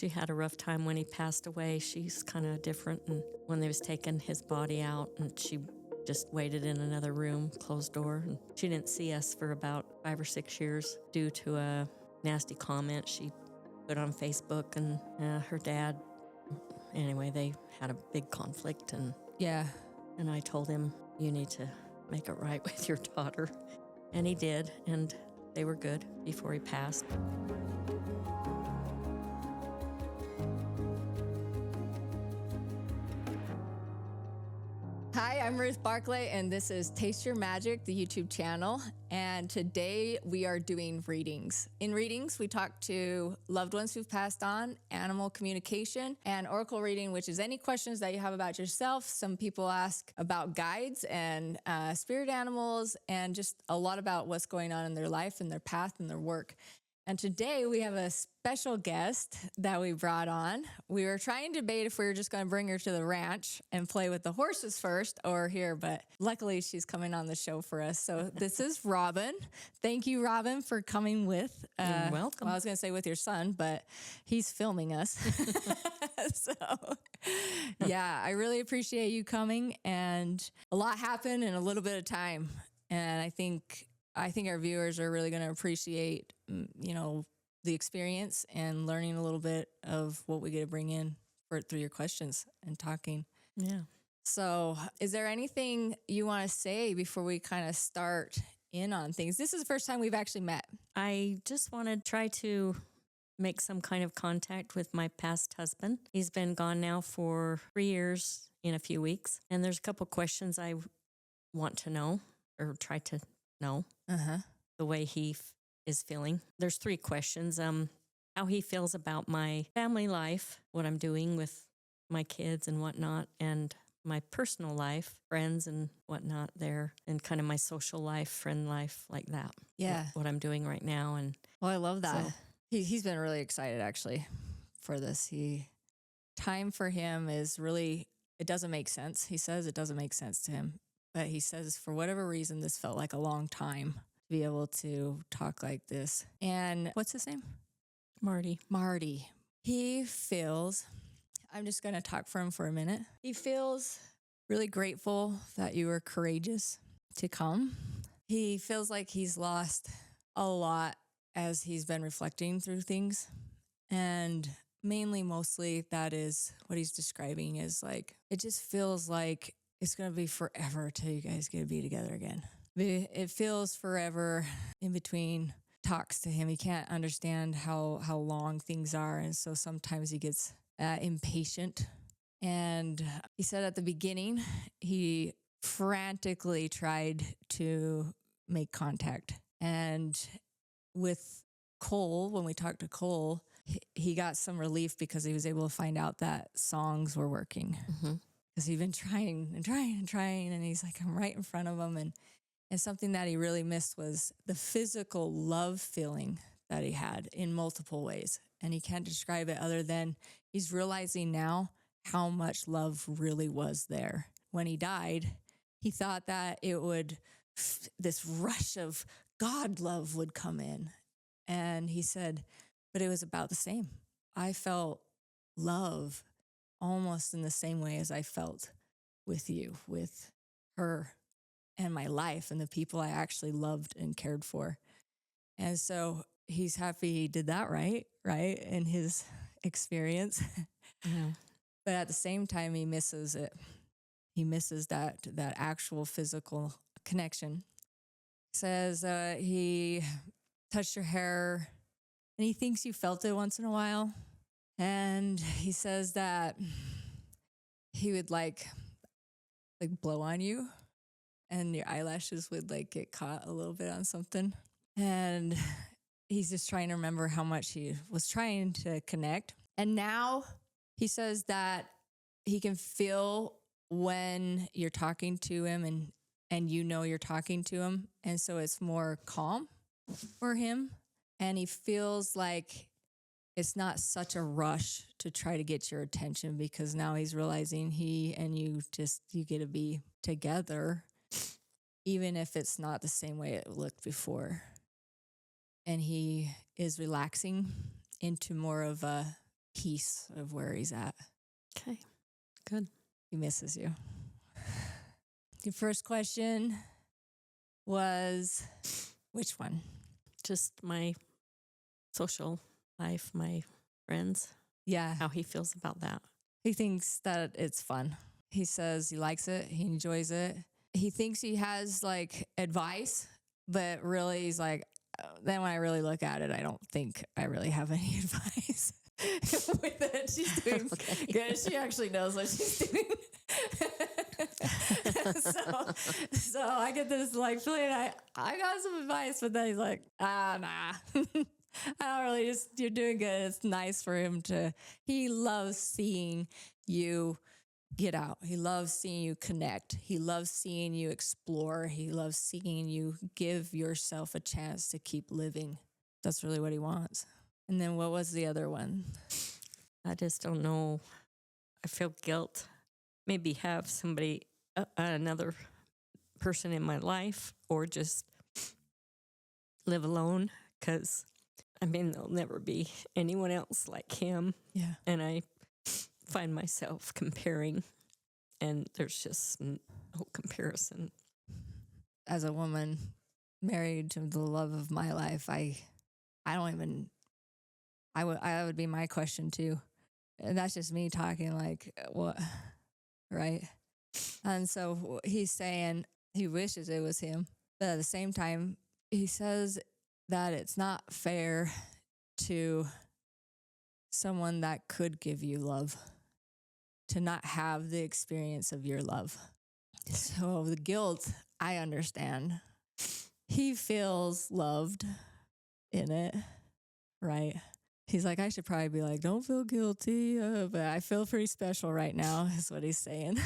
She had a rough time when he passed away. She's kind of different. And when they was taking his body out, and she just waited in another room, closed door. And she didn't see us for about 5 or 6 years due to a nasty comment she put on Facebook. And her dad, anyway, they had a big conflict. And and I told him, you need to make it right with your daughter. And he did. And they were good before he passed. Hi, I'm Ruth Barclay, and this is Taste Your Magic, the YouTube channel. And today we are doing readings. In readings, we talk to loved ones who've passed on, animal communication, and oracle reading, which is any questions that you have about yourself. Some people ask about guides and spirit animals, and just a lot about what's going on in their life and their path and their work. And today we have a special guest that we brought on. We were trying to debate if we were just going to bring her to the ranch and play with the horses first or here, but luckily she's coming on the show for us. So this is Robin. Thank you, Robin, for coming with. You're welcome. Well, I was going to say with your son, but he's filming us. So yeah, I really appreciate you coming, and a lot happened in a little bit of time. And I think our viewers are really going to appreciate, the experience and learning a little bit of what we get to bring in through your questions and talking. Yeah. So is there anything you want to say before we kind of start in on things? This is the first time we've actually met. I just want to try to make some kind of contact with my past husband. He's been gone now for 3 years in a few weeks. And there's a couple questions I want to know, or try to know the way he is feeling. There's 3 questions. How he feels about my family life, what I'm doing with my kids and whatnot, and my personal life, friends and whatnot there, and kind of my social life, friend life, like that. Yeah. What I'm doing right now. And well, I love that. So, he's been really excited actually for this. Time for him is really, it doesn't make sense. He says it doesn't make sense to him, but he says for whatever reason, this felt like a long time to be able to talk like this. And what's his name? Marty. He feels, I'm just going to talk for him for a minute. He feels really grateful that you were courageous to come. He feels like he's lost a lot as he's been reflecting through things. And mostly that is what he's describing is like, it just feels like it's going to be forever till you guys get to be together again. It feels forever in between talks to him. He can't understand how long things are. And so sometimes he gets impatient. And he said at the beginning, he frantically tried to make contact. And with Cole, when we talked to Cole, he got some relief because he was able to find out that songs were working. Because he'd been trying, and he's like, I'm right in front of him. And something that he really missed was the physical love feeling that he had in multiple ways. And he can't describe it other than he's realizing now how much love really was there. When he died, he thought that it would, this rush of God love would come in. And he said, but it was about the same. I felt love almost in the same way as I felt with you, with her and my life and the people I actually loved and cared for. And so he's happy he did that right in his experience. Yeah. But at the same time, he misses it. He misses that actual physical connection. Says he touched your hair and he thinks you felt it once in a while. And he says that he would like blow on you and your eyelashes would get caught a little bit on something. And he's just trying to remember how much he was trying to connect. And now he says that he can feel when you're talking to him and you're talking to him. And so it's more calm for him. And he feels like it's not such a rush to try to get your attention because now he's realizing he and you get to be together, even if it's not the same way it looked before. And he is relaxing into more of a peace of where he's at. Okay, good. He misses you. Your first question was which one? Just my social life, my friends, Yeah. how he feels about that. He thinks that it's fun. He says he likes it. He enjoys it. He thinks he has like advice, but really he's like, then when I really look at it, I don't think I really have any advice with it. She's doing good. She actually knows what she's doing. so I get this like feeling I got some advice, but then he's like, nah. I don't really you're doing good. It's nice for him he loves seeing you get out. He loves seeing you connect. He loves seeing you explore. He loves seeing you give yourself a chance to keep living. That's really what he wants. And then what was the other one? I just don't know. I feel guilt. Maybe have somebody, another person in my life, or just live alone, because there'll never be anyone else like him. Yeah. And I find myself comparing, and there's just no comparison. As a woman married to the love of my life, I would be my question too. And that's just me talking like, what? Right? And so he's saying he wishes it was him. But at the same time, he says that it's not fair to someone that could give you love to not have the experience of your love. So the guilt, I understand. He feels loved in it, right? He's like, I should probably be like, don't feel guilty, but I feel pretty special right now, is what he's saying.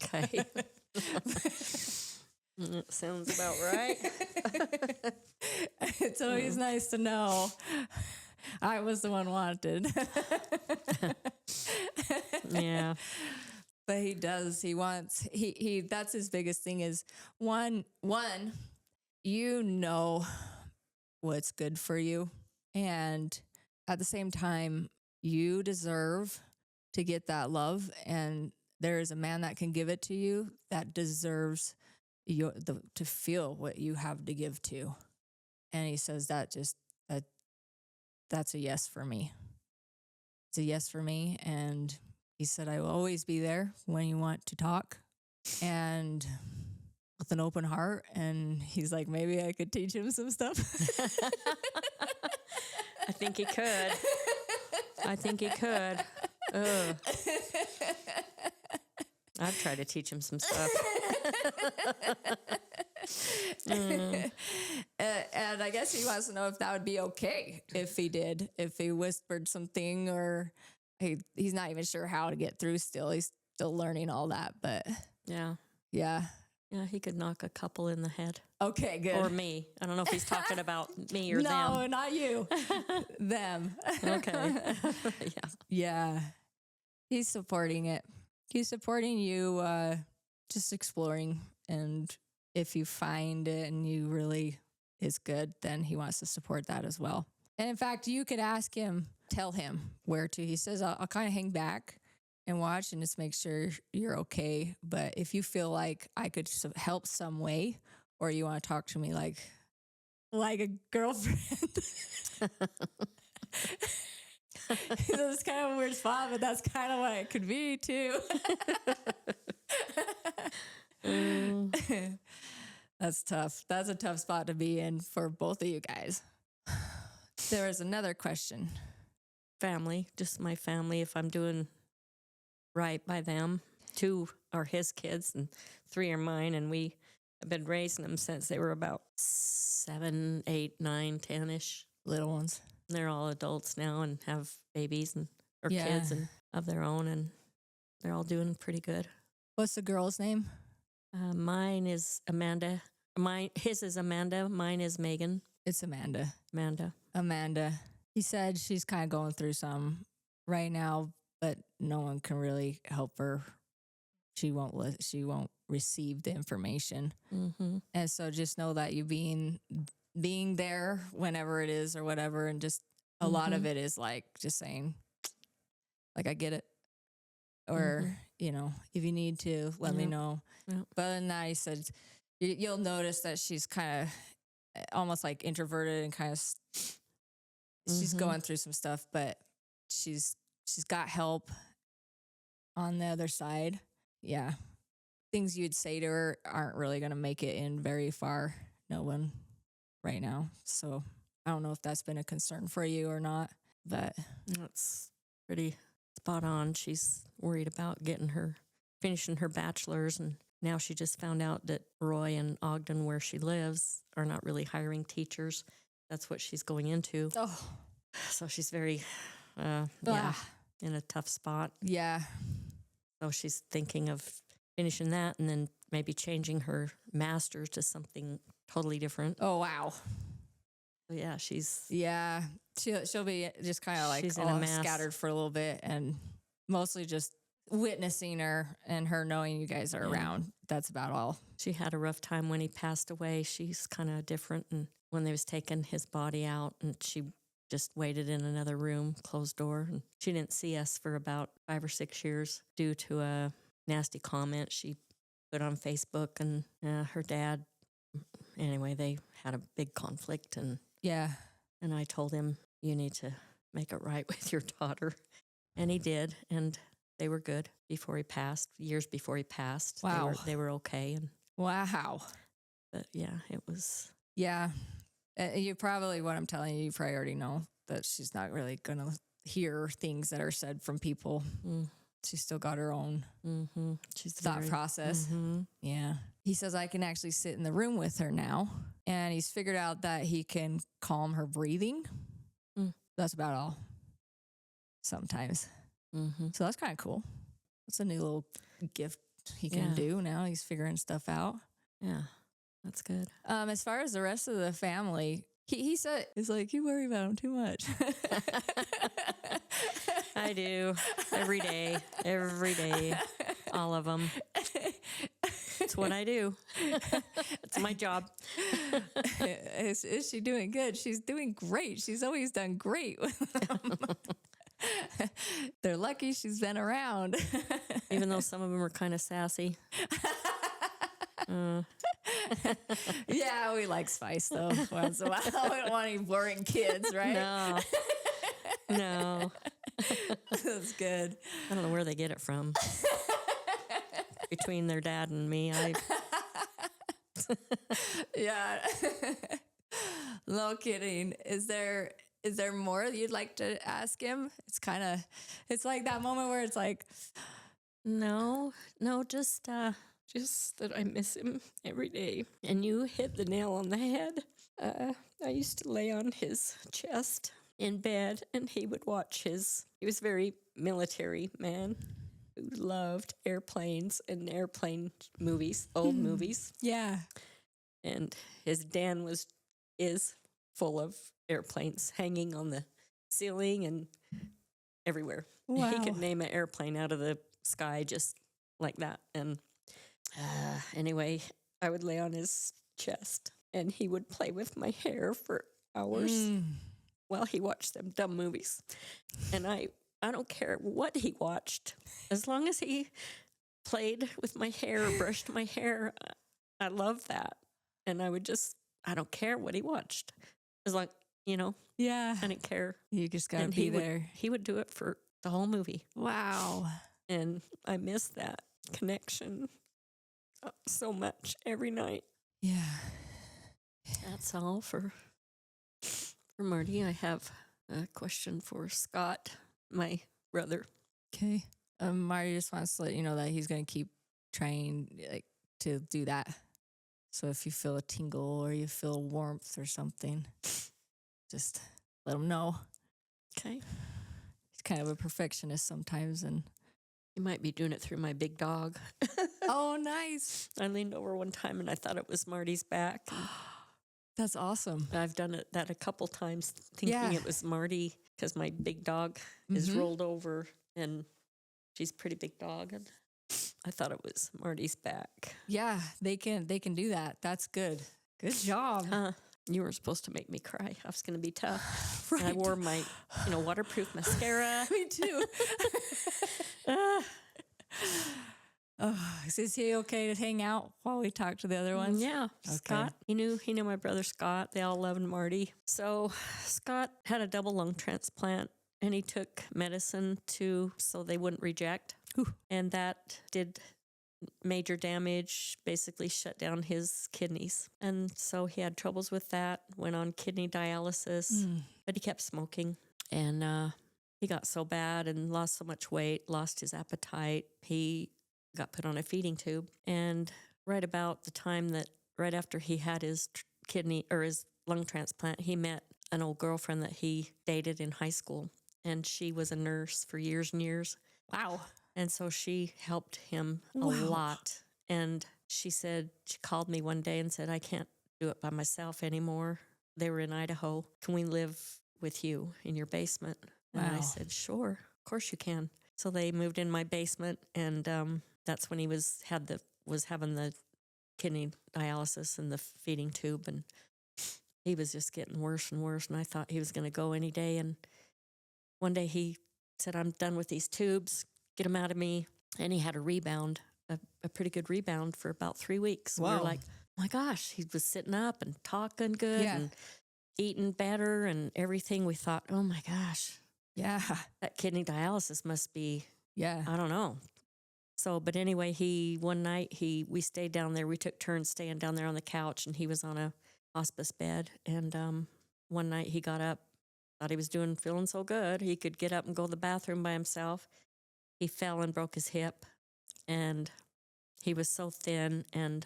Okay. Sounds about right. It's always nice to know I was the one wanted. Yeah. But he does. He wants. He. That's his biggest thing. Is one. You know what's good for you, and at the same time, you deserve to get that love. And there is a man that can give it to you that deserves to feel what you have to give to. And he says that's a yes for me. It's a yes for me. And he said, I will always be there when you want to talk, and with an open heart. And he's like, maybe I could teach him some stuff. I think he could. Ugh. I've tried to teach him some stuff. And I guess he wants to know if that would be okay if he did, if he whispered something, or he's not even sure how to get through still. He's still learning all that, but Yeah, he could knock a couple in the head. Okay, good. Or me. I don't know if he's talking about me or them. No, not you. Them. Okay. Yeah. He's supporting it. He's supporting you, just exploring. And if you find it and you really is good, then he wants to support that as well. And in fact, you could ask him, tell him where to. He says, I'll kind of hang back and watch and just make sure you're okay. But if you feel like I could help some way, or you want to talk to me like a girlfriend. It's kind of a weird spot, but that's kind of what it could be too. That's tough. That's a tough spot to be in for both of you guys. There was another question. Family, just my family, if I'm doing right by them. 2 are his kids and 3 are mine, and we have been raising them since they were about 7, 8, 9, 10-ish. Little ones. They're all adults now and have babies or kids and of their own, and they're all doing pretty good. What's the girl's name? Mine is Amanda. His is Amanda. Mine is Megan. It's Amanda. Amanda. He said she's kind of going through some right now, but no one can really help her. She won't receive the information. Mm-hmm. And so just know that you being there whenever it is or whatever, and just a lot of it is like just saying, like, I get it. Or, you know, if you need to, let me know. Yeah. But then I said, you'll notice that she's kind of almost like introverted and kind of, she's going through some stuff, but she's got help on the other side. Yeah. Things you'd say to her aren't really going to make it in very far. No one right now. So I don't know if that's been a concern for you or not, but That's pretty spot on. She's worried about finishing her bachelor's, and now she just found out that Roy and Ogden, where she lives, are not really hiring teachers. That's what she's going into. oh, So she's very, in a tough spot. yeah. So she's thinking of finishing that and then maybe changing her master's to something totally different. Oh, wow. So yeah, she's she'll be just kind of like she's in all a mess. scattered for a little bit, and mostly just witnessing her and her knowing you guys are around. That's about all. She had a rough time when he passed away. She's kind of different, and when they was taking his body out, and she just waited in another room, closed door, and she didn't see us for about 5 or 6 years due to a nasty comment she put on Facebook, and her dad. Anyway, they had a big conflict, and I told him, you need to make it right with your daughter, and he did, and they were good before he passed. Years before he passed, Wow, they were okay, and wow. but yeah, it was. Yeah. You probably, what I'm telling you, you probably already know that she's not really going to hear things that are said from people. She's still got her own She's thought process. Yeah. He says, I can actually sit in the room with her now. And he's figured out that he can calm her breathing. That's about all. Sometimes. So that's kind of cool. That's a new little gift he can do now. He's figuring stuff out. Yeah. That's good. As far as the rest of the family, he said, it's like, you worry about him too much. I do. Every day. All of them. It's what I do. It's my job. Is she doing good? She's doing great. She's always done great with them. They're lucky she's been around. Even though some of them are kind of sassy. Yeah, we like spice though. Once in a while, I don't want any boring kids, right? No. That's good. I don't know where they get it from. Between their dad and me, Yeah. No kidding. Is there more you'd like to ask him? It's like that moment where it's like, no, just that I miss him every day. And you hit the nail on the head. I used to lay on his chest in bed, and he would watch he was a very military man who loved airplanes and airplane movies, old movies. Yeah. And his den is full of airplanes hanging on the ceiling and everywhere. Wow. He could name an airplane out of the sky just like that. And anyway, I would lay on his chest, and he would play with my hair for hours while he watched them dumb movies. And I don't care what he watched. As long as he played with my hair or brushed my hair, I love that. And I don't care what he watched. As long, Yeah. I didn't care. You just got to be there. He would do it for the whole movie. Wow. And I miss that connection so much every night. Yeah. That's all for Marty. I have a question for Scott, my brother. Okay. Marty just wants to let you know that he's going to keep trying to do that. So if you feel a tingle or you feel warmth or something, just let him know. Okay. He's kind of a perfectionist sometimes, and You might be doing it through my big dog. oh, nice. I leaned over one time and I thought it was Marty's back. That's awesome. I've done that a couple times thinking it was Marty because my big dog is rolled over and she's a pretty big dog. And I thought it was Marty's back. Yeah, they can do that. That's good. Good job. You were supposed to make me cry. I was going to be tough. Right. And I wore my, waterproof mascara. Me too. Is he okay to hang out while we talk to the other ones? Yeah, Okay. Scott. He knew my brother Scott. They all loved Marty. So Scott had a double lung transplant, and he took medicine so they wouldn't reject. Whew. And that did major damage, basically shut down his kidneys. And so he had troubles with that, went on kidney dialysis, but he kept smoking. And he got so bad and lost so much weight, lost his appetite. He got put on a feeding tube. And right about the time right after he had his kidney or his lung transplant, he met an old girlfriend that he dated in high school. And she was a nurse for years and years. Wow. And so she helped him a lot. And she called me one day and said, I can't do it by myself anymore. They were in Idaho. Can we live with you in your basement? And I said, sure, of course you can. So they moved in my basement, and that's when he was having the kidney dialysis and the feeding tube, and he was just getting worse and worse. And I thought he was going to go any day. And one day he said, I'm done with these tubes. Get him out of me. And he had a rebound, a pretty good rebound for about 3 weeks. Wow. We were like, oh my gosh, he was sitting up and talking good and eating better and everything. We thought, oh my gosh. Yeah. That kidney dialysis must be, Yeah. I don't know. So, but anyway, one night we stayed down there. We took turns staying down there on the couch, and he was on a hospice bed. And one night he got up, thought he was feeling so good. He could get up and go to the bathroom by himself. He fell and broke his hip, and he was so thin and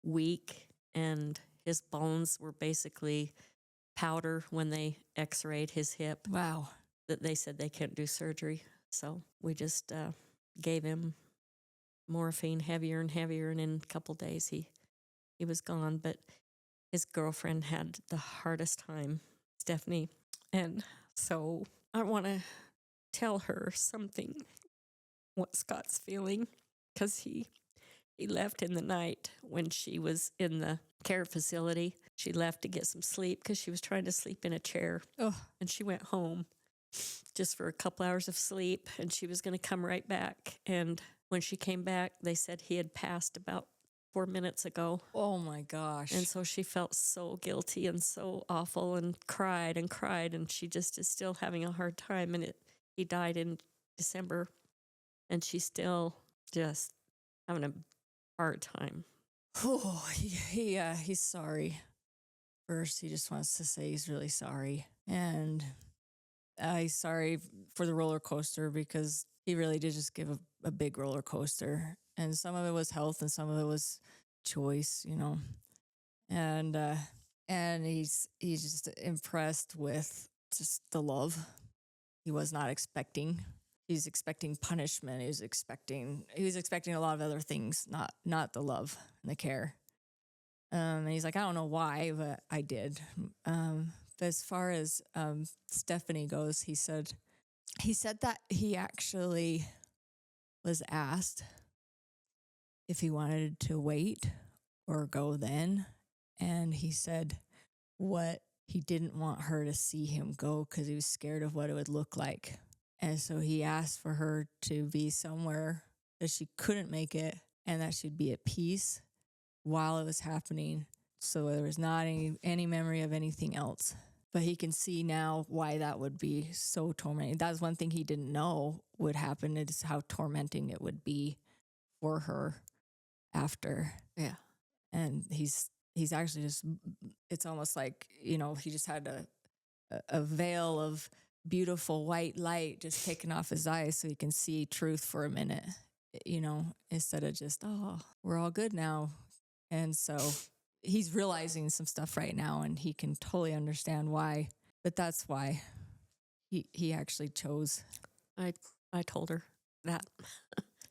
weak, and his bones were basically powder when they x-rayed his hip. Wow. That they said they couldn't do surgery. So we just gave him morphine heavier and heavier, and in a couple days he was gone. But his girlfriend had the hardest time, Stephanie. And so I want to tell her something, what Scott's feeling, because he left in the night when she was in the care facility. She left to get some sleep because she was trying to sleep in a chair. Oh. And she went home just for a couple hours of sleep, and she was going to come right back. And when she came back, they said he had passed about 4 minutes ago. Oh my gosh. And so she felt so guilty and so awful and cried, and she just is still having a hard time. And he died in December, and she's still just having a hard time. Oh, he's sorry. First, he just wants to say he's really sorry. And he's sorry for the roller coaster, because he really did just give a big roller coaster. And some of it was health and some of it was choice, And he's just impressed with just the love he was not expecting. He's expecting punishment. He was expecting a lot of other things, not the love and the care. And he's like, I don't know why, but I did. But as far as Stephanie goes, he said that he actually was asked if he wanted to wait or go then. And he said what he didn't want her to see him go because he was scared of what it would look like. And so he asked for her to be somewhere that she couldn't make it and that she'd be at peace while it was happening. So there was not any memory of anything else. But he can see now why that would be so tormenting. That's one thing he didn't know would happen, is how tormenting it would be for her after. Yeah. And he's actually just, it's almost like, he just had a veil of beautiful white light just taken off his eyes so he can see truth for a minute, instead of just, oh, we're all good now. And so he's realizing some stuff right now, and he can totally understand why. But that's why he actually chose. I told her that.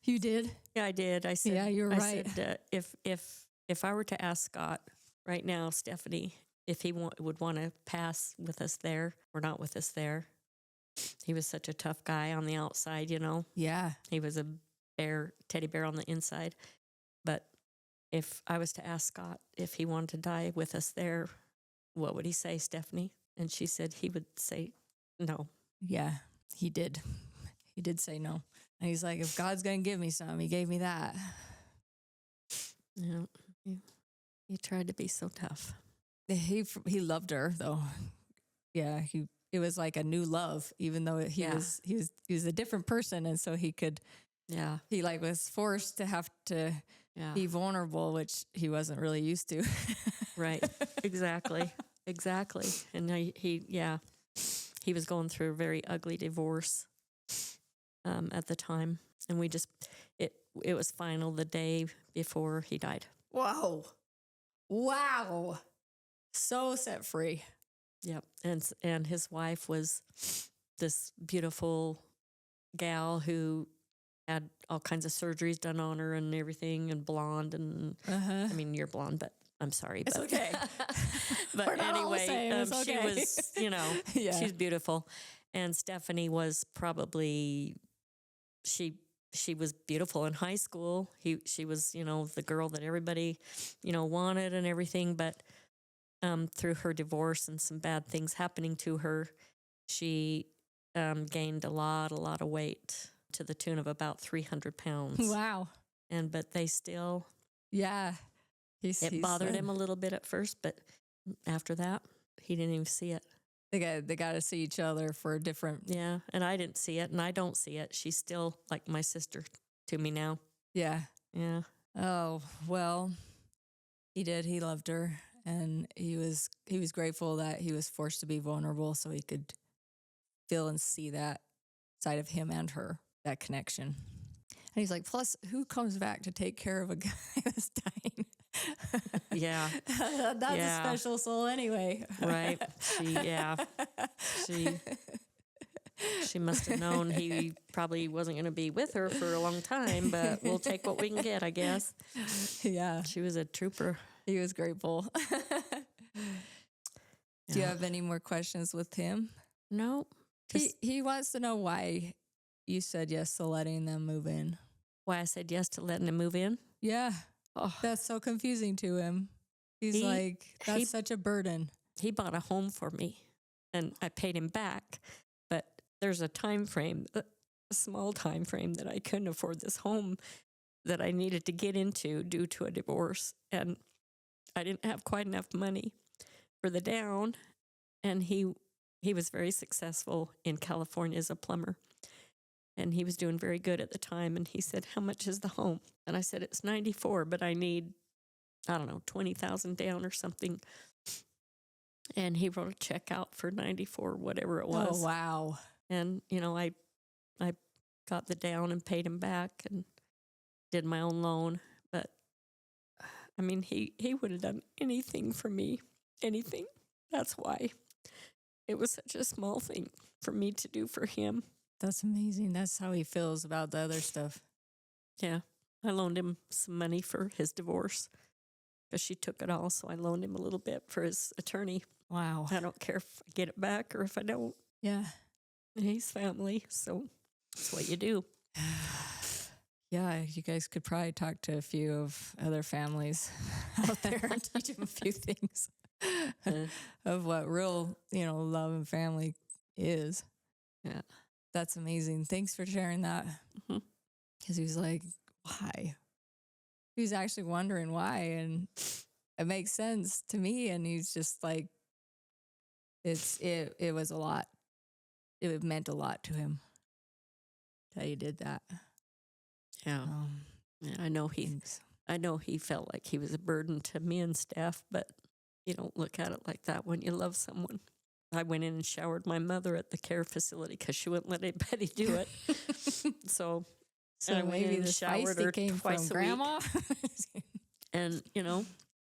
You did? Yeah, I did. I said, yeah, you're right. Said, if I were to ask Scott right now, Stephanie, if he would want to pass with us there or not with us there, he was such a tough guy on the outside, Yeah. He was a teddy bear on the inside. But if I was to ask Scott if he wanted to die with us there, what would he say, Stephanie? And she said he would say no. Yeah, he did. He did say no. And he's like, if God's going to give me some, he gave me that. Yeah, he tried to be so tough. He loved her though. Yeah, it was like a new love, even though he was a different person, and so he like was forced to have to be vulnerable, which he wasn't really used to. Right. Exactly. And he was going through a very ugly divorce at the time, and it was final the day before he died. Wow. So set free. Yep. And his wife was this beautiful gal who had all kinds of surgeries done on her and everything, and blonde, and I mean, you're blonde, but I'm sorry. It's but, okay. But We're not all the same. It's okay. She was, she's beautiful. And Stephanie was probably, she was beautiful in high school. She was, the girl that everybody, wanted and everything. But through her divorce and some bad things happening to her, she gained a lot of weight to the tune of about 300 pounds. Wow. But they still... Yeah. It bothered him a little bit at first, but after that, he didn't even see it. They got to see each other for a different... Yeah, and I didn't see it, and I don't see it. She's still like my sister to me now. Yeah. Yeah. Oh, well, he did. He loved her, and he was grateful that he was forced to be vulnerable so he could feel and see that side of him and her, that connection. And he's like, plus, who comes back to take care of a guy that's dying? Yeah. That's a special soul anyway. Right. She must have known he probably wasn't going to be with her for a long time, but we'll take what we can get, I guess. Yeah. She was a trooper. He was grateful. Do you have any more questions with him? No. He wants to know why you said yes to letting them move in. Why I said yes to letting him move in? Yeah. Oh. That's so confusing to him. He's like, that's such a burden. He bought a home for me, and I paid him back. But there's a time frame, a small time frame, that I couldn't afford this home that I needed to get into due to a divorce. And I didn't have quite enough money for the down. And he was very successful in California as a plumber. And he was doing very good at the time. And he said, how much is the home? And I said, it's 94, but I need, I don't know, 20,000 down or something. And he wrote a check out for 94, whatever it was. Oh, wow. And, I got the down and paid him back and did my own loan. But, I mean, he would have done anything for me, anything. That's why it was such a small thing for me to do for him. That's amazing. That's how he feels about the other stuff. Yeah. I loaned him some money for his divorce because she took it all. So I loaned him a little bit for his attorney. Wow. I don't care if I get it back or if I don't. Yeah. He's family. So that's what you do. Yeah. You guys could probably talk to a few of other families out there and teach them a few things of what real, love and family is. Yeah. That's amazing. Thanks for sharing that. Because he was like, why? He was actually wondering why. And it makes sense to me. And he's just like, it was a lot. It meant a lot to him that he did that. Yeah. I know he felt like he was a burden to me and Steph, but you don't look at it like that when you love someone. I went in and showered my mother at the care facility because she wouldn't let anybody do it. So I went in and showered her twice a Grandma? week. And,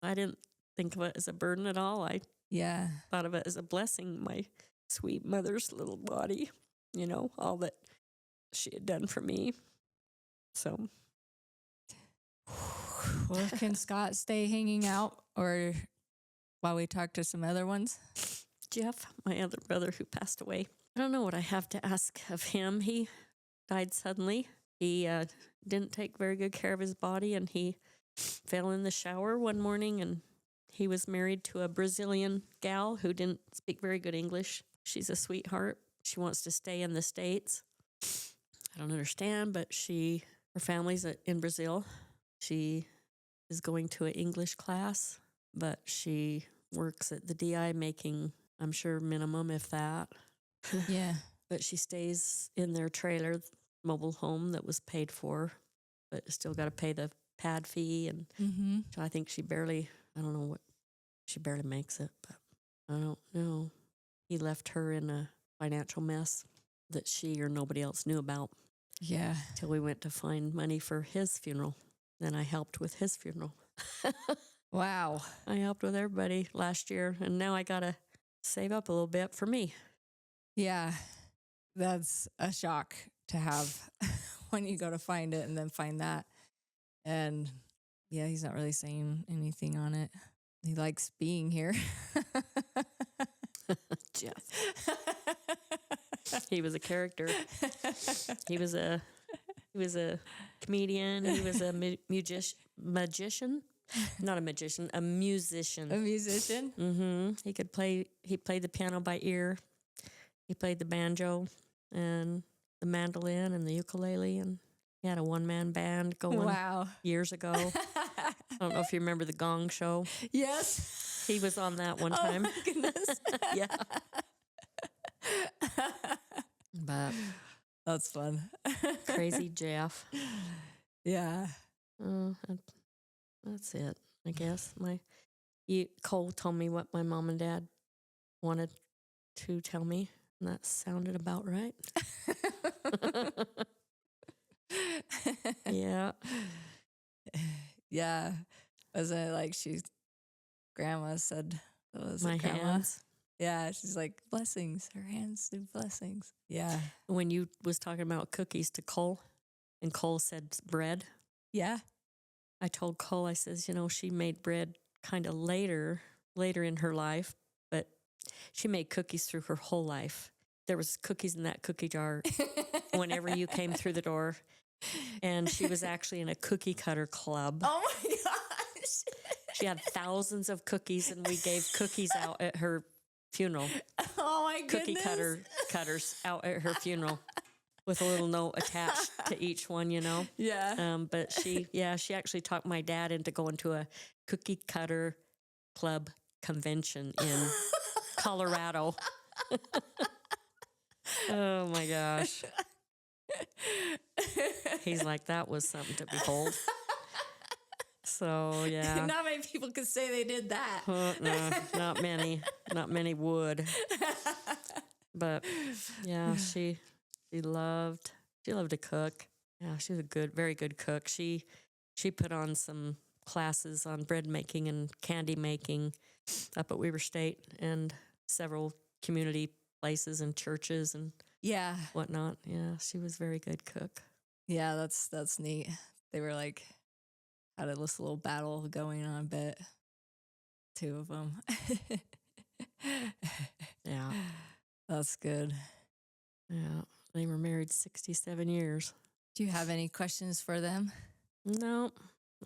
I didn't think of it as a burden at all. I thought of it as a blessing, my sweet mother's little body, all that she had done for me. So. Well, can Scott stay hanging out or while we talk to some other ones? Jeff, my other brother who passed away. I don't know what I have to ask of him. He died suddenly. He didn't take very good care of his body, and he fell in the shower one morning, and He was married to a Brazilian gal who didn't speak very good English. She's a sweetheart. She wants to stay in the States. I don't understand, but her family's in Brazil. She is going to an English class, but she works at the DI making, I'm sure, minimum, if that. Yeah. But she stays in their trailer, mobile home that was paid for, but still got to pay the pad fee. And so I think she barely makes it, but I don't know. He left her in a financial mess that she or nobody else knew about. Yeah. Till we went to find money for his funeral. Then I helped with his funeral. Wow. I helped with everybody last year, and now I got to save up a little bit for me. Yeah. That's a shock to have when you go to find it and then find that. And yeah, he's not really saying anything on it. He likes being here. Jeff. He was a character. He was a comedian. He was a magician. Not a magician, a musician. A musician? Mm-hmm. He played the piano by ear. He played the banjo and the mandolin and the ukulele, and he had a one-man band going years ago. I don't know if you remember the Gong Show. Yes. He was on that one time. Oh, my goodness. Yeah. But that's fun. Crazy Jeff. Yeah. That's it, I guess. Cole told me what my mom and dad wanted to tell me, and that sounded about right. Yeah. Yeah. Was it like grandma said, was my it grandma? Hands. Yeah, she's like, blessings. Her hands do blessings. Yeah. When you was talking about cookies to Cole, and Cole said bread. Yeah. I told Cole, I says, she made bread kind of later in her life, but she made cookies through her whole life. There was cookies in that cookie jar whenever you came through the door. And she was actually in a cookie cutter club. Oh my gosh. She had thousands of cookies, and we gave cookies out at her funeral. Oh my Cookie goodness. cutters out at her funeral with a little note attached to each one, Yeah. But she actually talked my dad into going to a cookie cutter club convention in Colorado. Oh my gosh. He's like, that was something to behold. So, yeah. Not many people could say they did that. No, not many. Not many would. But, yeah, she loved to cook. Yeah, she was a very good cook. She put on some classes on bread making and candy making up at Weber State and several community places and churches and whatnot. Yeah, she was a very good cook. Yeah, that's neat. They were like had a little battle going on, but two of them. Yeah, that's good. Yeah, they were married 67 years. Do you have any questions for them? No,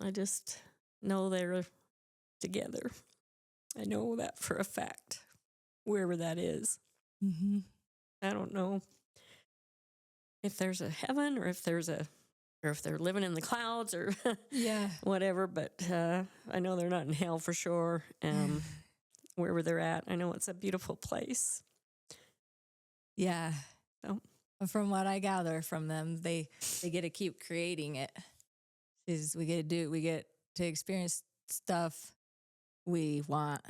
I just know they're together. I know that for a fact, wherever that is. Mm-hmm. I don't know if there's a heaven or if they're living in the clouds or whatever, but I know they're not in hell for sure. Wherever they're at, I know it's a beautiful place. Yeah. So. From what I gather from them, they get to keep creating it. We get to experience stuff we want.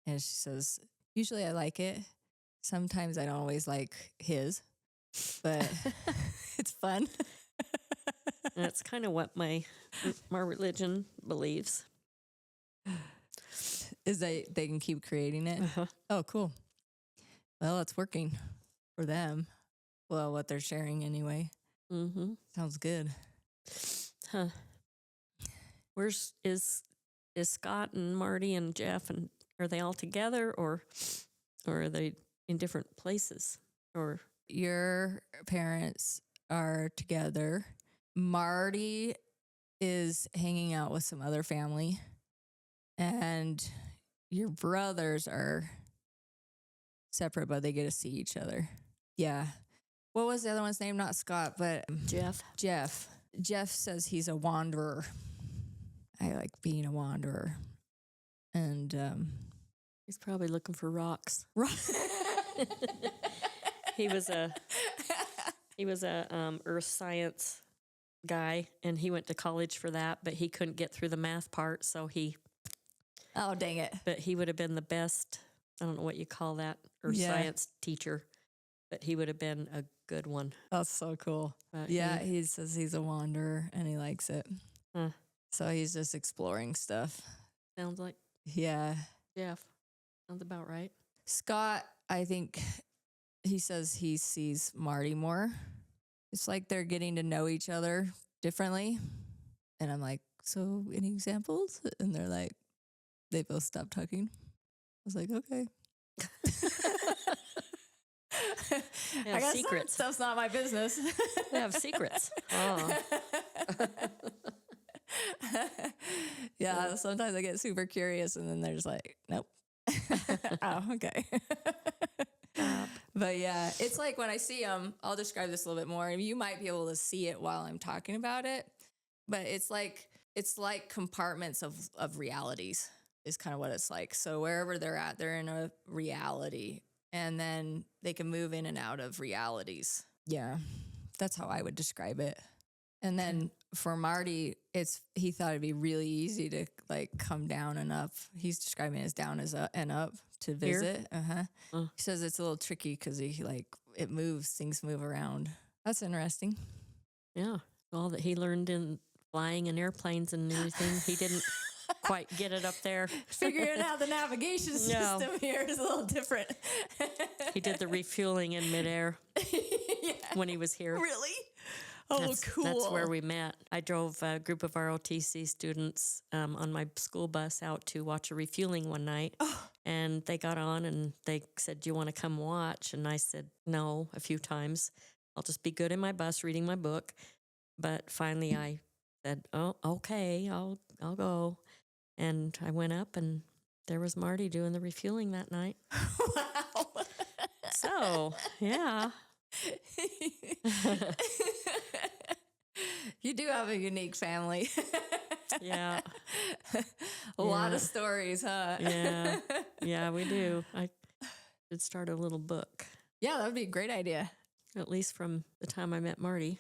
And she says, usually I like it. Sometimes I don't always like his, but it's fun. That's kind of what my religion believes. Is that they can keep creating it? Uh-huh. Oh, cool. Well, it's working for them. Well, what they're sharing anyway. Mm-hmm. Sounds good. Huh. Is Scott and Marty and Jeff, and are they all together or are they in different places? Or your parents are together. Marty is hanging out with some other family, and your brothers are separate, but they get to see each other. Yeah. What was the other one's name? Not Scott, but Jeff. Jeff says he's a wanderer. I like being a wanderer. And He's probably looking for rocks. He was a earth science guy, and he went to college for that, but he couldn't get through the math part, so oh, dang it. But he would have been the best, I don't know what you call that, earth science teacher, but he would have been a good one. That's so cool. But he says he's a wanderer and he likes it. Huh. So he's just exploring stuff. Sounds like Yeah. Jeff. Sounds about right. Scott, I think he says he sees Marty more. It's like they're getting to know each other differently. And I'm like, so any examples? And they're like, they both stopped talking. I was like, okay. I guess secrets. That stuff's not my business. They have secrets. Oh. Yeah, sometimes I get super curious and then they're just like, nope. Oh, okay. But yeah, it's like when I see them, I'll describe this a little bit more. You might be able to see it while I'm talking about it, but it's like compartments of realities is kind of what it's like. So wherever they're at, they're in a reality, and then they can move in and out of realities. Yeah, that's how I would describe it. And then for Marty, he thought it'd be really easy to like come down and up. He's describing it as down as and up to visit. He says it's a little tricky because it moves, things move around. That's interesting. Yeah, all that he learned in flying in airplanes and everything, he didn't quite get it up there. Figuring out the navigation system here is a little different. He did the refueling in midair when he was here. Really? Oh, cool. That's where we met. I drove a group of ROTC students on my school bus out to watch a refueling one night. Oh. And they got on and they said, do you want to come watch? And I said, no, a few times. I'll just be good in my bus reading my book. But finally I said, oh, okay, I'll go. And I went up and there was Marty doing the refueling that night. Wow. So, yeah. You do have a unique family. Yeah. A lot of stories, huh? Yeah, we do. I should start a little book. Yeah, that would be a great idea. At least from the time I met Marty.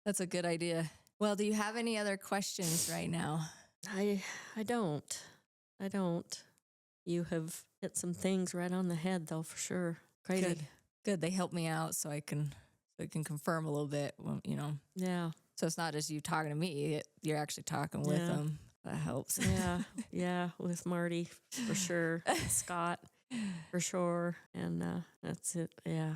That's a good idea. Well, do you have any other questions right now? I don't. You have hit some things right on the head, though, for sure. Crazy. Good. They help me out so I can confirm a little bit, Yeah. So it's not just you talking to me, you're actually talking with them. That helps. Yeah, with Marty, for sure. Scott, for sure. And that's it. Yeah,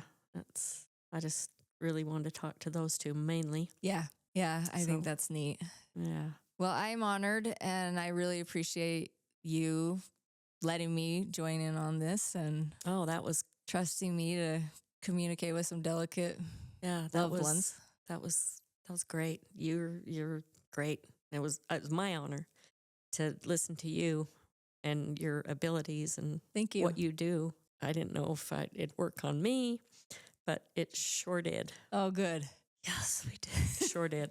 I just really wanted to talk to those two mainly. Yeah, I think that's neat. Yeah. Well, I'm honored, and I really appreciate you letting me join in on this and that was trusting me to communicate with some delicate loved ones. That was great. You're great. It was my honor to listen to you and your abilities and thank you. What you do. I didn't know if it'd work on me, but it sure did. Oh, good. Yes, we did. Sure did.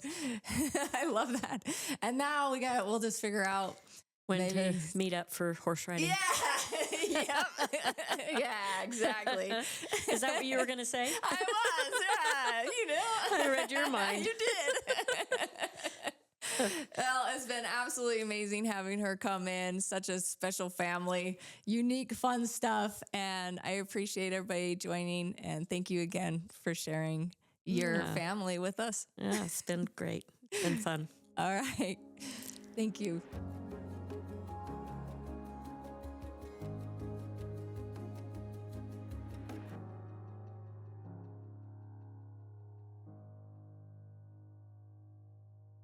I love that. And now we'll just figure out when to meet up for horse riding. Yeah. Yep. Yeah, exactly. Is that what you were going to say? I was. Yeah, I read your mind. You did. Well, it's been absolutely amazing having her come in. Such a special family, unique, fun stuff. And I appreciate everybody joining. And thank you again for sharing your family with us. Yeah, it's been great. It's been fun. All right. Thank you.